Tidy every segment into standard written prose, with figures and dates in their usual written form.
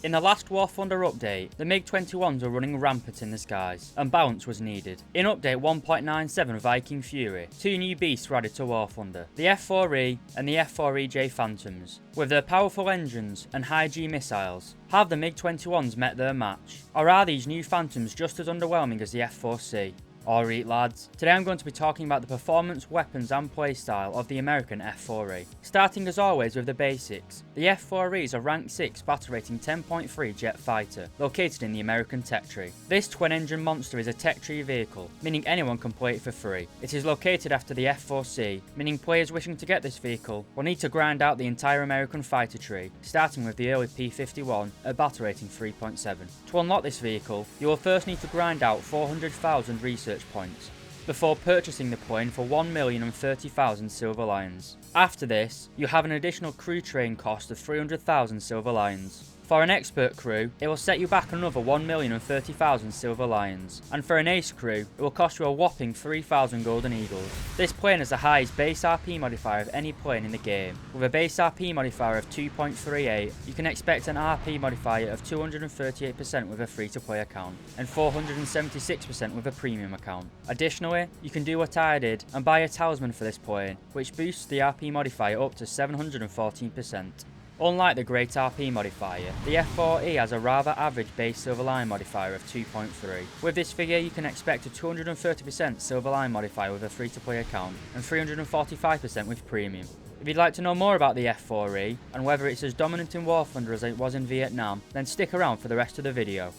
In the last War Thunder update, the MiG-21s were running rampant in the skies, and balance was needed. In update 1.97 Viking Fury, two new beasts were added to War Thunder, the F-4E and the F-4EJ Phantoms. With their powerful engines and high G missiles, have the MiG-21s met their match? Or are these new Phantoms just as underwhelming as the F-4C? Alright lads, today I'm going to be talking about the performance, weapons and playstyle of the American F-4E. Starting as always with the basics, the F-4E is a rank 6 battle rating 10.3 jet fighter, located in the American tech tree. This twin engine monster is a tech tree vehicle, meaning anyone can play it for free. It is located after the F-4C, meaning players wishing to get this vehicle will need to grind out the entire American fighter tree, starting with the early P-51 at battle rating 3.7. To unlock this vehicle, you will first need to grind out 400,000 research points before purchasing the plane for 1,030,000 silver lions. After this, you have an additional crew train cost of 300,000 silver lions. For an expert crew, it will set you back another 1,030,000 silver lions, and for an ace crew, it will cost you a whopping 3,000 golden eagles. This plane has the highest base RP modifier of any plane in the game. With a base RP modifier of 2.38, you can expect an RP modifier of 238% with a free-to-play account, and 476% with a premium account. Additionally, you can do what I did and buy a talisman for this plane, which boosts the RP modifier up to 714%. Unlike the great RP modifier, the F-4E has a rather average base silver line modifier of 2.3. With this figure you can expect a 230% silver line modifier with a free-to-play account and 345% with premium. If you'd like to know more about the F-4E and whether it's as dominant in War Thunder as it was in Vietnam, then stick around for the rest of the video.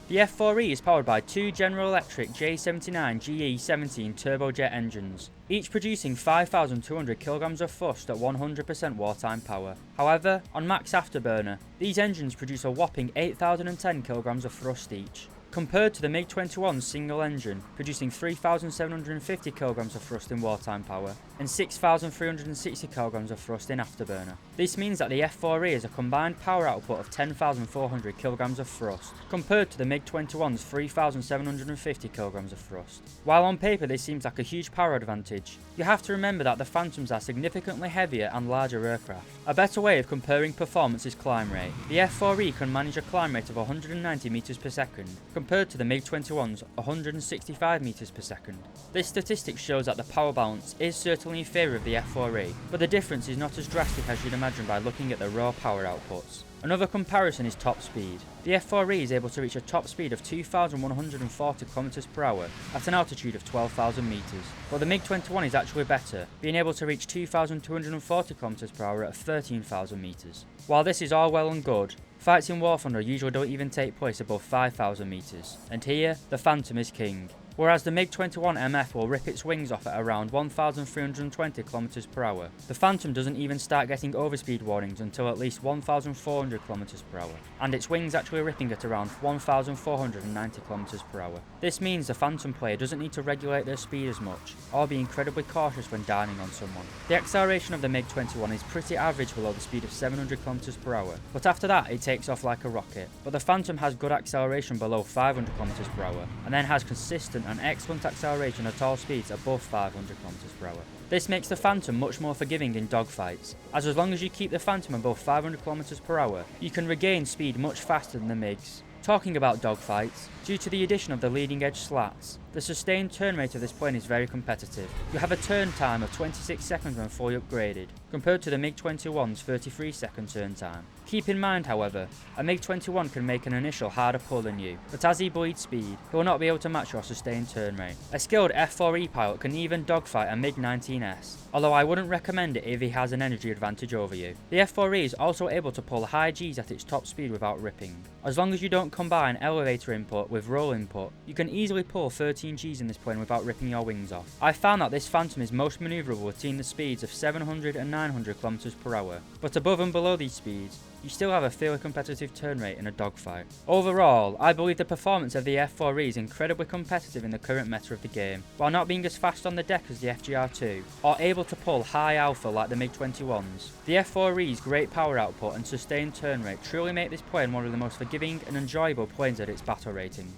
The F-4E is powered by two General Electric J79 GE17 turbojet engines, each producing 5,200 kg of thrust at 100% wartime power. However, on max afterburner, these engines produce a whopping 8,010 kg of thrust each, compared to the MiG-21's single engine, producing 3,750 kg of thrust in wartime power and 6,360 kg of thrust in afterburner. This means that the F-4E has a combined power output of 10,400 kg of thrust, compared to the MiG-21's 3,750 kg of thrust. While on paper this seems like a huge power advantage, you have to remember that the Phantoms are significantly heavier and larger aircraft. A better way of comparing performance is climb rate. The F-4E can manage a climb rate of 190 meters per second, compared to the MiG-21's 165 meters per second. This statistic shows that the power balance is certainly in favour of the F-4E, but the difference is not as drastic as you'd imagine by looking at the raw power outputs. Another comparison is top speed. The F-4E is able to reach a top speed of 2,140 km per hour at an altitude of 12,000 meters, but the MiG-21 is actually better, being able to reach 2,240 km per hour at 13,000 meters. While this is all well and good, fights in War Thunder usually don't even take place above 5,000 meters, and here, the Phantom is king. Whereas the MiG-21 MF will rip its wings off at around 1,320 km per hour, the Phantom doesn't even start getting overspeed warnings until at least 1,400 km per hour, and its wings actually ripping at around 1,490 km per hour. This means the Phantom player doesn't need to regulate their speed as much, or be incredibly cautious when downing on someone. The acceleration of the MiG-21 is pretty average below the speed of 700 km per hour, but after that it takes off like a rocket. But the Phantom has good acceleration below 500 km per hour, and then has consistent and excellent acceleration at all speeds above 500 km per hour. This makes the Phantom much more forgiving in dogfights, as long as you keep the Phantom above 500 km per hour, you can regain speed much faster than the MiGs. Talking about dogfights, due to the addition of the leading edge slats, the sustained turn rate of this plane is very competitive. You have a turn time of 26 seconds when fully upgraded, compared to the MiG-21's 33-second turn time. Keep in mind, however, a MiG-21 can make an initial harder pull than you, but as he bleeds speed, he will not be able to match your sustained turn rate. A skilled F-4E pilot can even dogfight a MiG-19S, although I wouldn't recommend it if he has an energy advantage over you. The F-4E is also able to pull high Gs at its top speed without ripping. As long as you don't combine elevator input with roll input, you can easily pull 13 Gs in this plane without ripping your wings off. I found that this Phantom is most manoeuvrable between the speeds of 700 and 900 km per hour, but above and below these speeds, you still have a fairly competitive turn rate in a dogfight. Overall, I believe the performance of the F-4E is incredibly competitive in the current meta of the game, while not being as fast on the deck as the FGR2, or able to pull high alpha like the MiG-21s. The F-4E's great power output and sustained turn rate truly make this plane one of the most forgiving and enjoyable planes at its battle rating.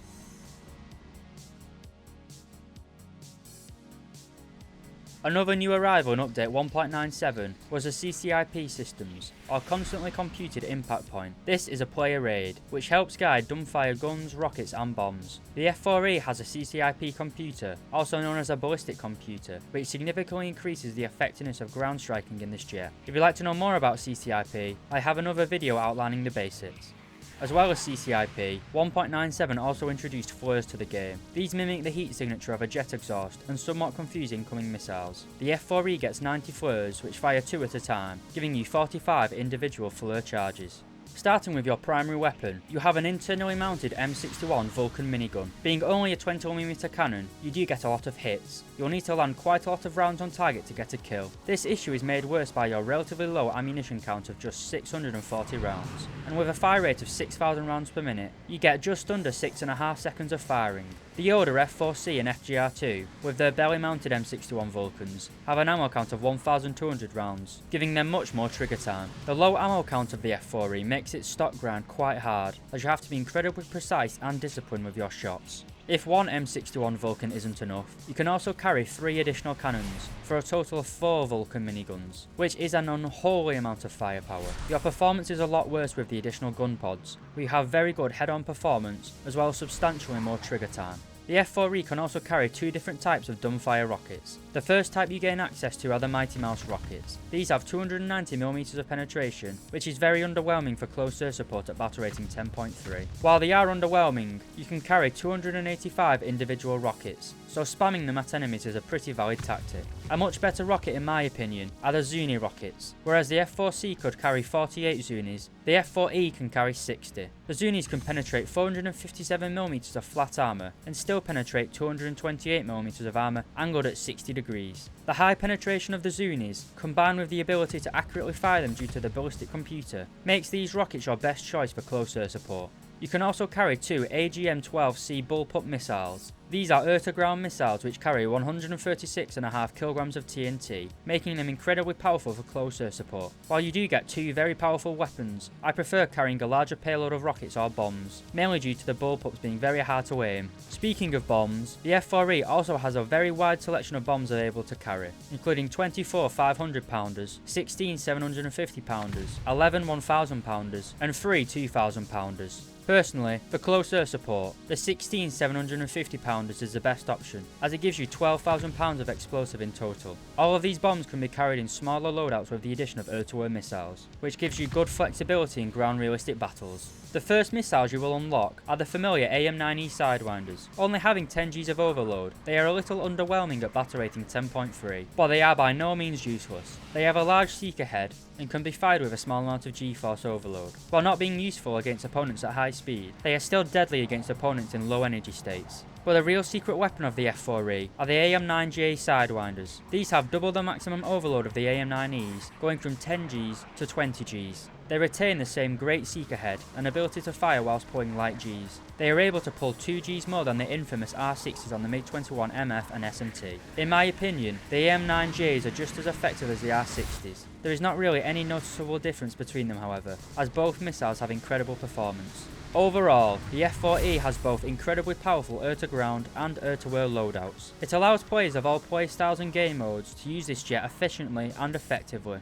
Another new arrival in update 1.97 was the CCIP systems, or Constantly Computed Impact Point. This is a player aid, which helps guide dumbfire guns, rockets and bombs. The F-4E has a CCIP computer, also known as a ballistic computer, which significantly increases the effectiveness of ground striking in this jet. If you'd like to know more about CCIP, I have another video outlining the basics. As well as CCIP, 1.97 also introduced flares to the game. These mimic the heat signature of a jet exhaust and somewhat confuse incoming missiles. The F-4E gets 90 flares, which fire 2 at a time, giving you 45 individual flare charges. Starting with your primary weapon, you have an internally mounted M61 Vulcan minigun. Being only a 20mm cannon, you do get a lot of hits. You'll need to land quite a lot of rounds on target to get a kill. This issue is made worse by your relatively low ammunition count of just 640 rounds. And with a fire rate of 6,000 rounds per minute, you get just under 6.5 seconds of firing. The older F-4C and FGR2, with their belly-mounted M61 Vulcans, have an ammo count of 1,200 rounds, giving them much more trigger time. The low ammo count of the F-4E makes its stock grind quite hard, as you have to be incredibly precise and disciplined with your shots. If one M61 Vulcan isn't enough, you can also carry 3 additional cannons, for a total of 4 Vulcan miniguns, which is an unholy amount of firepower. Your performance is a lot worse with the additional gun pods, but you have very good head-on performance, as well as substantially more trigger time. The F-4E can also carry 2 different types of dumbfire rockets. The first type you gain access to are the Mighty Mouse rockets. These have 290mm of penetration, which is very underwhelming for close air support at battle rating 10.3. While they are underwhelming, you can carry 285 individual rockets, so spamming them at enemies is a pretty valid tactic. A much better rocket in my opinion are the Zuni rockets. Whereas the F-4C could carry 48 Zunis, the F-4E can carry 60. The Zunis can penetrate 457mm of flat armor and still penetrate 228mm of armor angled at 60 degrees. The high penetration of the Zunis, combined with the ability to accurately fire them due to the ballistic computer, makes these rockets your best choice for close air support. You can also carry 2 AGM-12C bullpup missiles. These are air-to-ground missiles which carry 136.5 kilograms of TNT, making them incredibly powerful for close air support. While you do get 2 very powerful weapons, I prefer carrying a larger payload of rockets or bombs, mainly due to the bullpups being very hard to aim. Speaking of bombs, the F-4E also has a very wide selection of bombs available to carry, including 24 500-pounders, 16 750-pounders, 11 1,000-pounders, and 3 2,000-pounders. Personally, for close air support, the 16 750-pounders is the best option, as it gives you 12,000 pounds of explosive in total. All of these bombs can be carried in smaller loadouts with the addition of air-to-air missiles, which gives you good flexibility in ground realistic battles. The first missiles you will unlock are the familiar AM-9E Sidewinders. Only having 10 Gs of overload, they are a little underwhelming at battle rating 10.3, but they are by no means useless. They have a large seeker head and can be fired with a small amount of G-force overload. While not being useful against opponents at high speed, they are still deadly against opponents in low energy states. But the real secret weapon of the F-4E are the AM-9J Sidewinders. These have double the maximum overload of the AM-9Es, going from 10 Gs to 20 Gs. They retain the same great seeker head and ability to fire whilst pulling light Gs. They are able to pull 2 Gs more than the infamous R60s on the MiG-21 MF and SMT. In my opinion, the AM-9Js are just as effective as the R60s. There is not really any noticeable difference between them however, as both missiles have incredible performance. Overall, the F-4E has both incredibly powerful air-to-ground and air-to-air loadouts. It allows players of all playstyles and game modes to use this jet efficiently and effectively.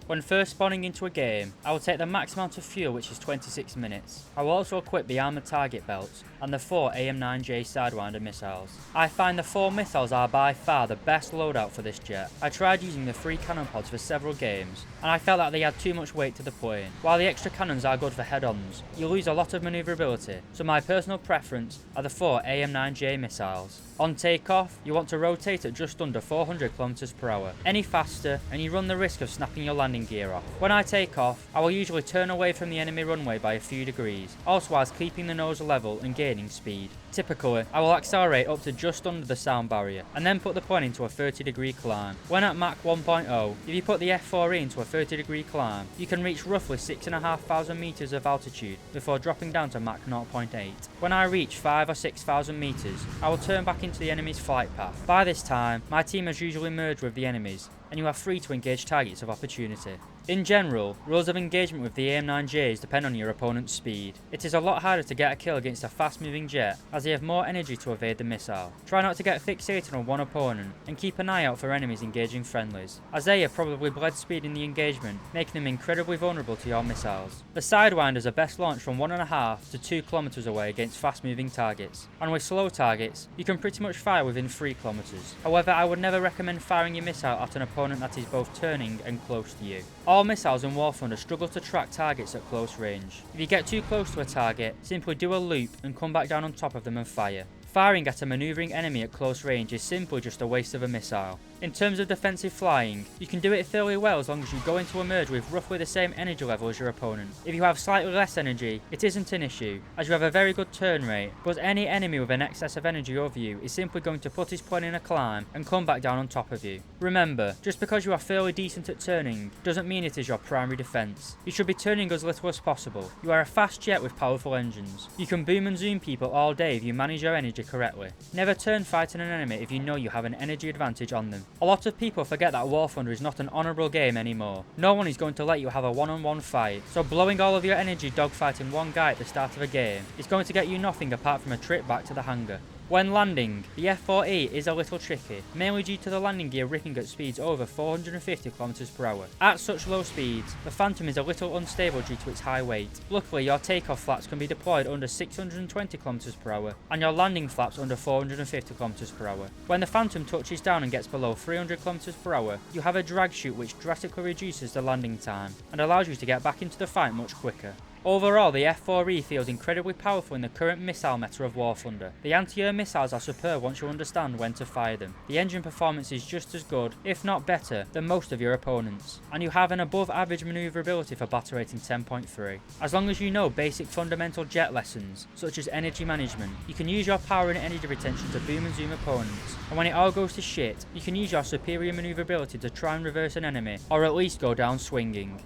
When first spawning into a game, I will take the max amount of fuel, which is 26 minutes. I will also equip the armoured target belts and the 4 AM-9J Sidewinder missiles. I find the 4 missiles are by far the best loadout for this jet. I tried using the 3 cannon pods for several games, and I felt that they had too much weight to the plane. While the extra cannons are good for head-ons, you lose a lot of manoeuvrability, so my personal preference are the 4 AM-9J missiles. On takeoff, you want to rotate at just under 400 km per hour. Any faster, and you run the risk of snapping your landing gear off. When I take off, I will usually turn away from the enemy runway by a few degrees, also whilst keeping the nose level and gaining speed. Typically, I will accelerate up to just under the sound barrier, and then put the plane into a 30-degree climb. When at Mach 1.0, if you put the F-4E into a 30-degree climb, you can reach roughly 6,500 meters of altitude before dropping down to Mach 0.8. When I reach 5,000 or 6,000 meters, I will turn back into the enemy's flight path. By this time, my team has usually merged with the enemies, and you are free to engage targets of opportunity. In general, rules of engagement with the AIM-9Js depend on your opponent's speed. It is a lot harder to get a kill against a fast moving jet, as they have more energy to evade the missile. Try not to get fixated on one opponent, and keep an eye out for enemies engaging friendlies, as they have probably bled speed in the engagement, making them incredibly vulnerable to your missiles. The Sidewinders are best launched from 1.5 to 2 kilometers away against fast moving targets, and with slow targets, you can pretty much fire within 3 kilometers. However, I would never recommend firing your missile at an opponent that is both turning and close to you. All missiles in War Thunder struggle to track targets at close range. If you get too close to a target, simply do a loop and come back down on top of them and fire. Firing at a maneuvering enemy at close range is simply just a waste of a missile. In terms of defensive flying, you can do it fairly well as long as you go into a merge with roughly the same energy level as your opponent. If you have slightly less energy, it isn't an issue, as you have a very good turn rate, but any enemy with an excess of energy over you is simply going to put his plane in a climb and come back down on top of you. Remember, just because you are fairly decent at turning, doesn't mean it is your primary defense. You should be turning as little as possible. You are a fast jet with powerful engines. You can boom and zoom people all day if you manage your energy correctly. Never turn fighting an enemy if you know you have an energy advantage on them. A lot of people forget that War Thunder is not an honourable game anymore. No one is going to let you have a one-on-one fight, so blowing all of your energy dogfighting one guy at the start of a game is going to get you nothing apart from a trip back to the hangar. When landing, the F-4E is a little tricky, mainly due to the landing gear ripping at speeds over 450 km/h. At such low speeds, the Phantom is a little unstable due to its high weight. Luckily, your takeoff flaps can be deployed under 620 km/h, and your landing flaps under 450 km/h. When the Phantom touches down and gets below 300 km/h, you have a drag chute which drastically reduces the landing time, and allows you to get back into the fight much quicker. Overall, the F-4E feels incredibly powerful in the current missile meta of War Thunder. The anti-air missiles are superb once you understand when to fire them. The engine performance is just as good, if not better, than most of your opponents, and you have an above average manoeuvrability for battle rating 10.3. As long as you know basic fundamental jet lessons, such as energy management, you can use your power and energy retention to boom and zoom opponents, and when it all goes to shit, you can use your superior manoeuvrability to try and reverse an enemy, or at least go down swinging.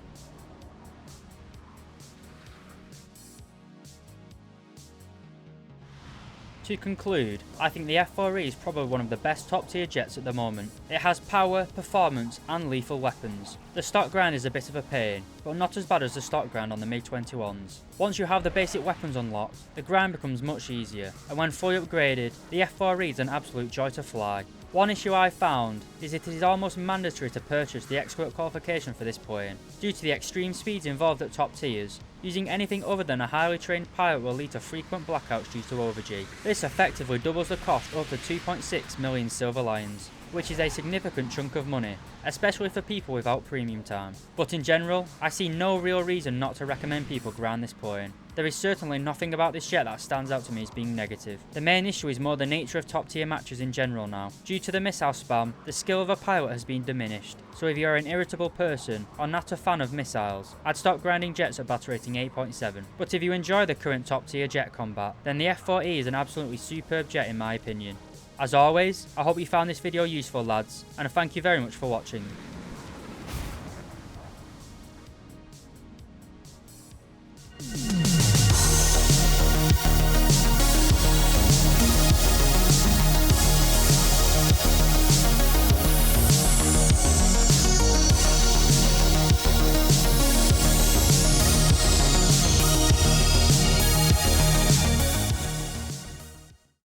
To conclude, I think the F-4E is probably one of the best top tier jets at the moment. It has power, performance and lethal weapons. The stock grind is a bit of a pain, but not as bad as the stock grind on the MiG-21s. Once you have the basic weapons unlocked, the grind becomes much easier, and when fully upgraded, the F-4E is an absolute joy to fly. One issue I found is it is almost mandatory to purchase the expert qualification for this plane. Due to the extreme speeds involved at top tiers, using anything other than a highly trained pilot will lead to frequent blackouts due to overg. This effectively doubles the cost up to 2.6 million silver lions, which is a significant chunk of money, especially for people without premium time. But in general, I see no real reason not to recommend people grind this plane. There is certainly nothing about this jet that stands out to me as being negative. The main issue is more the nature of top tier matches in general now. Due to the missile spam, the skill of a pilot has been diminished, so if you are an irritable person or not a fan of missiles, I'd stop grinding jets at battle rating 8.7. But if you enjoy the current top tier jet combat, then the F-4E is an absolutely superb jet in my opinion. As always, I hope you found this video useful lads, and thank you very much for watching.